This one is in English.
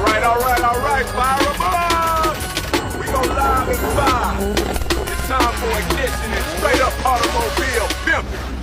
All right, fire 'em up! We go live in 5. It's time for ignition and straight up automobile pimping.